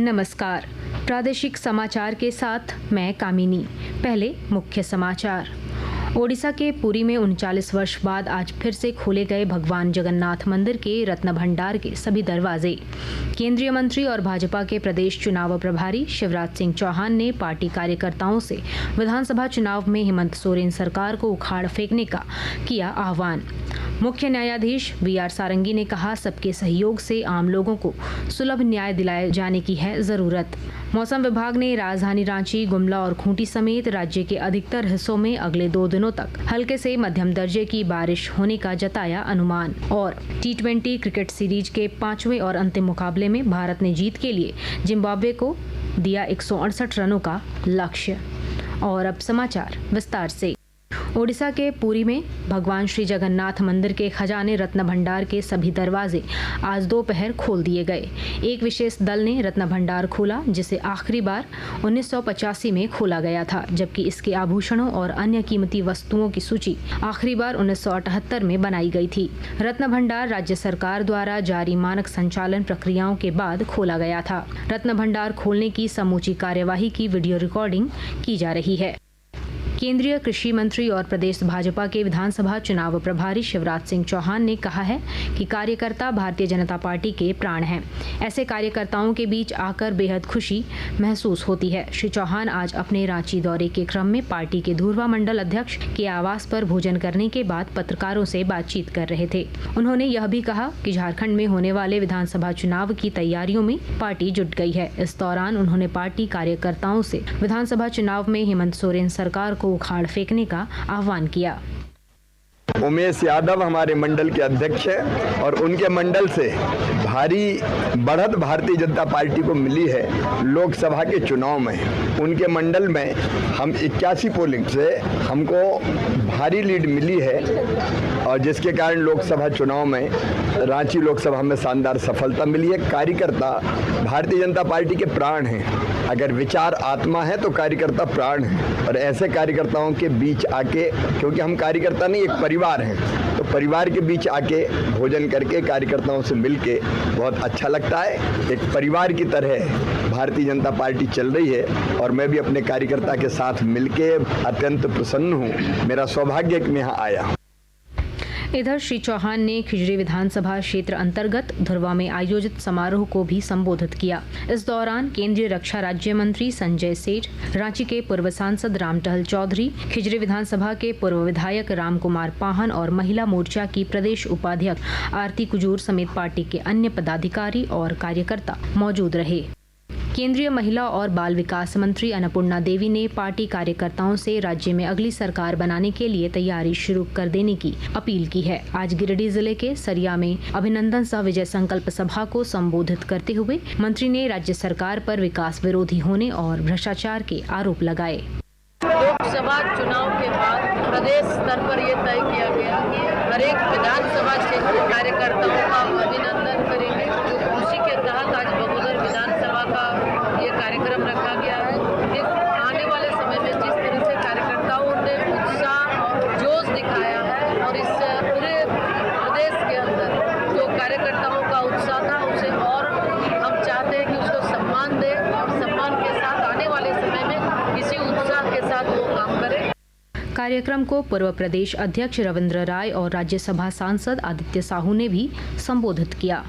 नमस्कार। प्रादेशिक समाचार के साथ मैं कामिनी। पहले मुख्य समाचार। ओडिशा के पुरी में 39 वर्ष बाद आज फिर से खोले गए भगवान जगन्नाथ मंदिर के रत्न भंडार के सभी दरवाजे। केंद्रीय मंत्री और भाजपा के प्रदेश चुनाव प्रभारी शिवराज सिंह चौहान ने पार्टी कार्यकर्ताओं से विधानसभा चुनाव में हेमंत सोरेन सरकार को उखाड़ फेंकने का किया आह्वान। मुख्य न्यायाधीश वी.आर. सारंगी ने कहा, सबके सहयोग से आम लोगों को सुलभ न्याय दिलाए जाने की है जरूरत। मौसम विभाग ने राजधानी रांची, गुमला और खूंटी समेत राज्य के अधिकतर हिस्सों में अगले 2 दिनों तक हल्के से मध्यम दर्जे की बारिश होने का जताया अनुमान। और T20 क्रिकेट सीरीज के 5वें और अंतिम मुकाबले में भारत ने जीत के लिए जिम्बाब्वे को दिया 168 रनों का लक्ष्य। और अब समाचार विस्तार से। ओडिशा के पुरी में भगवान श्री जगन्नाथ मंदिर के खजाने रत्न भंडार के सभी दरवाजे आज दोपहर खोल दिए गए। एक विशेष दल ने रत्न भंडार खोला, जिसे आखिरी बार 1985 में खोला गया था, जबकि इसके आभूषणों और अन्य कीमती वस्तुओं की सूची आखिरी बार 1978 में बनाई गई थी। रत्न भंडार राज्य सरकार द्वारा जारी मानक संचालन प्रक्रियाओं के बाद खोला गया था। रत्न भंडार खोलने की समूची कार्यवाही की वीडियो रिकॉर्डिंग की जा रही है। केंद्रीय कृषि मंत्री और प्रदेश भाजपा के विधानसभा चुनाव प्रभारी शिवराज सिंह चौहान ने कहा है कि कार्यकर्ता भारतीय जनता पार्टी के प्राण हैं। ऐसे कार्यकर्ताओं के बीच आकर बेहद खुशी महसूस होती है। श्री चौहान आज अपने रांची दौरे के क्रम में पार्टी के धुरवा मंडल अध्यक्ष के आवास पर भोजन करने के बाद पत्रकारों से बातचीत कर रहे थे। उन्होंने यह भी कहा कि झारखंड में होने वाले विधानसभा चुनाव की तैयारियों में पार्टी जुट गई है। इस दौरान उन्होंने पार्टी कार्यकर्ताओं से विधानसभा चुनाव में हेमंत सोरेन सरकार को उखाड़ फेंकने का आह्वान किया। उमेश यादव हमारे मंडल के अध्यक्ष हैं और उनके मंडल से भारी बढ़त भारतीय जनता पार्टी को मिली है लोकसभा के चुनाव में। उनके मंडल में हम 81 पोलिंग से हमको भारी लीड मिली है और जिसके कारण लोकसभा चुनाव में रांची लोकसभा में शानदार सफलता मिली है। कार्यकर्ता भारतीय जनता पार्टी के प्राण हैं। अगर विचार आत्मा है तो कार्यकर्ता प्राण है। और ऐसे कार्यकर्ताओं के बीच आके, क्योंकि हम कार्यकर्ता नहीं एक परिवार हैं, तो परिवार के बीच आके भोजन करके कार्यकर्ताओं से मिलके बहुत अच्छा लगता है। एक परिवार की तरह भारतीय जनता पार्टी चल रही है और मैं भी अपने कार्यकर्ता के साथ मिलके अत्यंत प्रसन्न हूँ। मेरा सौभाग्य है कि मैं यहाँ आया हूँ। इधर श्री चौहान ने खिजरी विधानसभा क्षेत्र अंतर्गत धुरवा में आयोजित समारोह को भी संबोधित किया। इस दौरान केंद्रीय रक्षा राज्य मंत्री संजय सेठ, रांची के पूर्व सांसद रामटहल चौधरी, खिजरी विधानसभा के पूर्व विधायक राम कुमार पाहन और महिला मोर्चा की प्रदेश उपाध्यक्ष आरती कुजूर समेत पार्टी के अन्य पदाधिकारी और कार्यकर्ता मौजूद रहे। केंद्रीय महिला और बाल विकास मंत्री अन्नपूर्णा देवी ने पार्टी कार्यकर्ताओं से राज्य में अगली सरकार बनाने के लिए तैयारी शुरू कर देने की अपील की है। आज गिरिडीह जिले के सरिया में अभिनंदन सह विजय संकल्प सभा को संबोधित करते हुए मंत्री ने राज्य सरकार पर विकास विरोधी होने और भ्रष्टाचार के आरोप लगाए। लोकसभा चुनाव के बाद प्रदेश स्तर पर यह तय किया गया कि हर एक विधानसभा क्षेत्र कार्यकर्ताओं का अभिनंदन करेंगे। उसी के तहत आज बगोदर विधानसभा का ये कार्यक्रम रखा गया है। इस आने वाले समय में जिस तरह से कार्यकर्ताओं ने उत्साह और जोश दिखाया है और इस पूरे प्रदेश के अंदर जो कार्यकर्ताओं का उत्साह था उसे और हम चाहते हैं कि उसको सम्मान दें और सम्मान के साथ आने वाले समय में इसी उत्साह के साथ वो काम करें। कार्यक्रम को पूर्व प्रदेश अध्यक्ष रविंद्र राय और राज्यसभा सांसद आदित्य साहू ने भी संबोधित किया।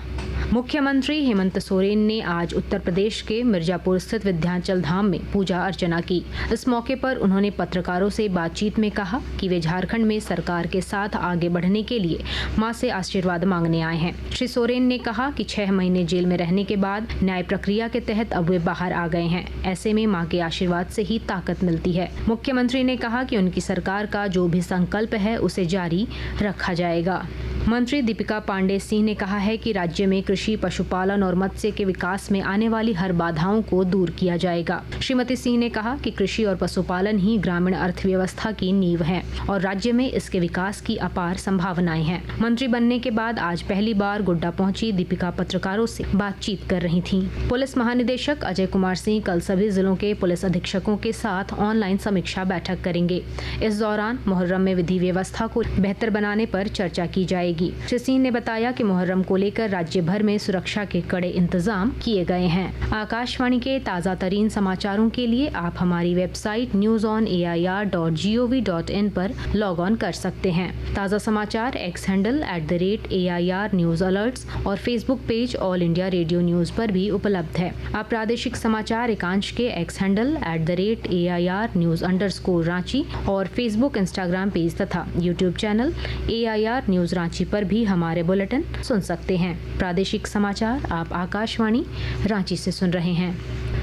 मुख्यमंत्री हेमंत सोरेन ने आज उत्तर प्रदेश के मिर्जापुर स्थित विंध्याचल धाम में पूजा अर्चना की। इस मौके पर उन्होंने पत्रकारों से बातचीत में कहा कि वे झारखंड में सरकार के साथ आगे बढ़ने के लिए मां से आशीर्वाद मांगने आए हैं। श्री सोरेन ने कहा कि 6 महीने जेल में रहने के बाद न्याय प्रक्रिया के तहत अब वे बाहर आ गए हैं। ऐसे में मां के आशीर्वाद से ही ताकत मिलती है। मुख्यमंत्री ने कहा कि उनकी सरकार का जो भी संकल्प है उसे जारी रखा जाएगा। मंत्री दीपिका पांडे सिंह ने कहा है कि राज्य में कृषि, पशुपालन और मत्स्य के विकास में आने वाली हर बाधाओं को दूर किया जाएगा। श्रीमती सिंह ने कहा कि कृषि और पशुपालन ही ग्रामीण अर्थव्यवस्था की नींव है और राज्य में इसके विकास की अपार संभावनाएं हैं। मंत्री बनने के बाद आज पहली बार गोड्डा पहुंची दीपिका पत्रकारों से बातचीत कर रही थीं। पुलिस महानिदेशक अजय कुमार सिंह कल सभी जिलों के पुलिस अधीक्षकों के साथ ऑनलाइन समीक्षा बैठक करेंगे। इस दौरान मुहर्रम में विधि व्यवस्था को बेहतर बनाने पर चर्चा की जाएगी। श्री सिंह ने बताया कि मुहर्रम को लेकर राज्य भर में सुरक्षा के कड़े इंतजाम किए गए हैं। आकाशवाणी के ताज़ा तरीन समाचारों के लिए आप हमारी वेबसाइट newsonair.gov.in पर लॉग ऑन कर सकते हैं। ताज़ा समाचार X handle @AIR news alerts और Facebook page All India Radio News पर भी उपलब्ध है। आप प्रादेशिक समाचार एकांश के X handle @AIR news _Ranchi और फेसबुक इंस्टाग्राम पेज तथा YouTube channel AIR news Ranchi पर भी हमारे बुलेटिन सुन सकते हैं। प्रादेशिक समाचार आप आकाशवाणी रांची से सुन रहे हैं।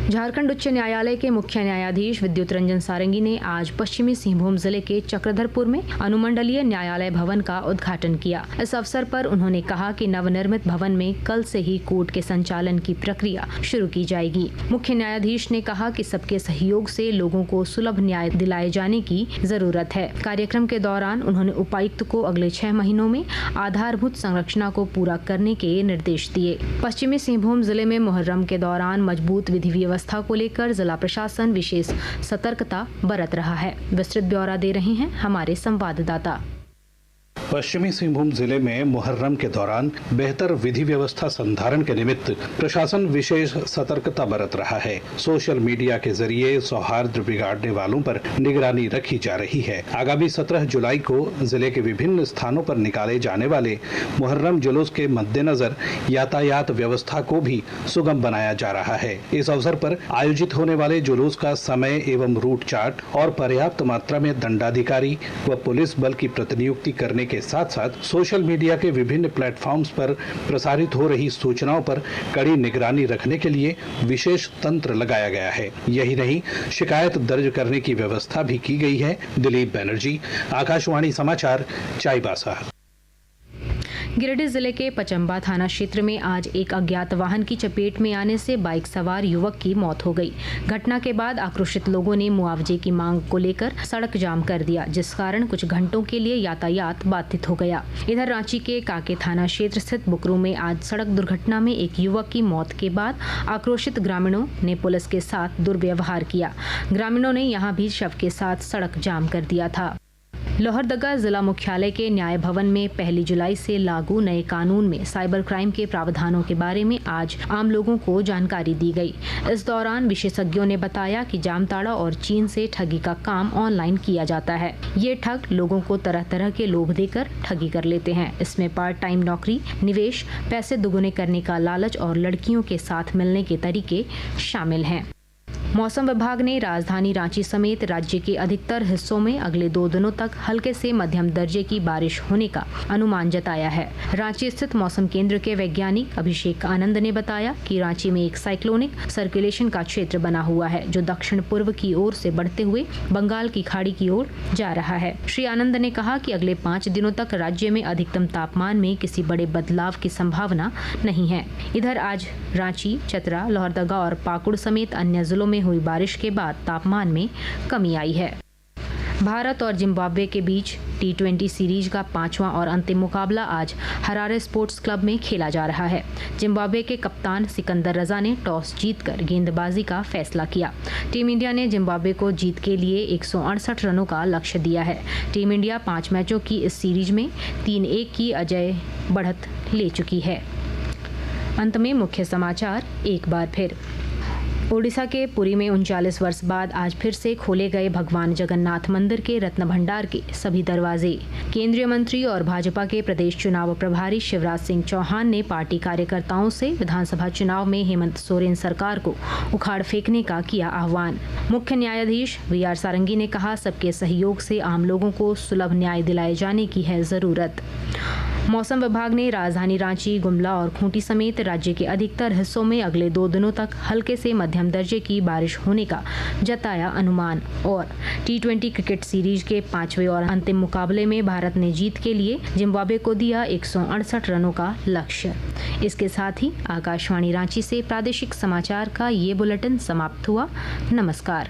झारखंड उच्च न्यायालय के मुख्य न्यायाधीश विद्युत रंजन सारंगी ने आज पश्चिमी सिंहभूम जिले के चक्रधरपुर में अनुमंडलीय न्यायालय भवन का उद्घाटन किया। इस अवसर पर उन्होंने कहा कि नवनिर्मित भवन में कल से ही कोर्ट के संचालन की प्रक्रिया शुरू की जाएगी। मुख्य न्यायाधीश ने कहा कि सबके सहयोग से लोगों को सुलभ न्याय दिलाए जाने की जरूरत है। कार्यक्रम के दौरान उन्होंने उपायुक्त को अगले 6 महीनों में आधारभूत संरचना को पूरा करने के निर्देश दिए। पश्चिमी सिंहभूम जिले में मुहर्रम के दौरान मजबूत विधि व्यवस्था को लेकर जिला प्रशासन विशेष सतर्कता बरत रहा है। विस्तृत ब्यौरा दे रहे हैं हमारे संवाददाता। पश्चिमी सिंहभूम जिले में मुहर्रम के दौरान बेहतर विधि व्यवस्था संधारण के निमित्त प्रशासन विशेष सतर्कता बरत रहा है। सोशल मीडिया के जरिए सौहार्द बिगाड़ने वालों पर निगरानी रखी जा रही है। आगामी 17 जुलाई को जिले के विभिन्न स्थानों पर निकाले जाने वाले मुहर्रम जुलूस के मद्देनजर यातायात व्यवस्था को भी सुगम बनाया जा रहा है। इस अवसर पर आयोजित होने वाले जुलूस का समय एवं रूट चार्ट और पर्याप्त मात्रा में दंडाधिकारी व पुलिस बल की प्रतिनियुक्ति करने के साथ साथ सोशल मीडिया के विभिन्न प्लेटफॉर्म्स पर प्रसारित हो रही सूचनाओं पर कड़ी निगरानी रखने के लिए विशेष तंत्र लगाया गया है। यही नहीं, शिकायत दर्ज करने की व्यवस्था भी की गई है। दिलीप बनर्जी, आकाशवाणी समाचार, चाईबासा। गिरिडीह जिले के पचम्बा थाना क्षेत्र में आज एक अज्ञात वाहन की चपेट में आने से बाइक सवार युवक की मौत हो गई। घटना के बाद आक्रोशित लोगों ने मुआवजे की मांग को लेकर सड़क जाम कर दिया, जिस कारण कुछ घंटों के लिए यातायात बाधित हो गया। इधर रांची के काके थाना क्षेत्र स्थित बुकरू में आज सड़क दुर्घटना में एक युवक की मौत के बाद आक्रोशित ग्रामीणों ने पुलिस के साथ दुर्व्यवहार किया। ग्रामीणों ने यहां भी शव के साथ सड़क जाम कर दिया था। लोहरदगा जिला मुख्यालय के न्याय भवन में 1 जुलाई से लागू नए कानून में साइबर क्राइम के प्रावधानों के बारे में आज आम लोगों को जानकारी दी गई। इस दौरान विशेषज्ञों ने बताया कि जामताड़ा और चीन से ठगी का काम ऑनलाइन किया जाता है। ये ठग लोगों को तरह तरह के लोभ देकर ठगी कर लेते हैं। इसमें पार्ट टाइम नौकरी, निवेश, पैसे दुगुने करने का लालच और लड़कियों के साथ मिलने के तरीके शामिल हैं। मौसम विभाग ने राजधानी रांची समेत राज्य के अधिकतर हिस्सों में अगले 2 दिनों तक हल्के से मध्यम दर्जे की बारिश होने का अनुमान जताया है। रांची स्थित मौसम केंद्र के वैज्ञानिक अभिषेक आनंद ने बताया कि रांची में एक साइक्लोनिक सर्कुलेशन का क्षेत्र बना हुआ है, जो दक्षिण पूर्व की ओर से बढ़ते हुए बंगाल की खाड़ी की ओर जा रहा है। श्री आनंद ने कहा कि अगले 5 दिनों तक राज्य में अधिकतम तापमान में किसी बड़े बदलाव की संभावना नहीं है। इधर आज रांची, चतरा, लोहरदगा और पाकुड़ समेत अन्य जिलों में हुई बारिश के बाद तापमान में कमी आई है। भारत और जिम्बाब्वे के बीच T20 सीरीज का 5वां और अंतिम मुकाबला आज हरारे स्पोर्ट्स क्लब में खेला जा रहा है। जिम्बाब्वे के कप्तान सिकंदर रजा ने टॉस जीतकर गेंदबाजी का फैसला किया। टीम इंडिया ने जिम्बाब्वे को जीत के लिए 168 रनों का लक्ष्य दिया है। टीम इंडिया 5 मैचों की इस सीरीज में 3-1 की अजय बढ़त ले चुकी है। अंत में मुख्य समाचार एक बार फिर। ओडिशा के पुरी में 39 वर्ष बाद आज फिर से खोले गए भगवान जगन्नाथ मंदिर के रत्न भंडार के सभी दरवाजे। केंद्रीय मंत्री और भाजपा के प्रदेश चुनाव प्रभारी शिवराज सिंह चौहान ने पार्टी कार्यकर्ताओं से विधानसभा चुनाव में हेमंत सोरेन सरकार को उखाड़ फेंकने का किया आह्वान। मुख्य न्यायाधीश VR सारंगी ने कहा, सबके सहयोग से आम लोगों को सुलभ न्याय दिलाए जाने की है जरूरत। मौसम विभाग ने राजधानी रांची, गुमला और खूंटी समेत राज्य के अधिकतर हिस्सों में अगले 2 दिनों तक हल्के से मध्यम दर्जे की बारिश होने का जताया अनुमान। और T20 क्रिकेट सीरीज के 5वें और अंतिम मुकाबले में भारत ने जीत के लिए जिम्बाब्वे को दिया 168 रनों का लक्ष्य। इसके साथ ही आकाशवाणी रांची से प्रादेशिक समाचार का ये बुलेटिन समाप्त हुआ। नमस्कार।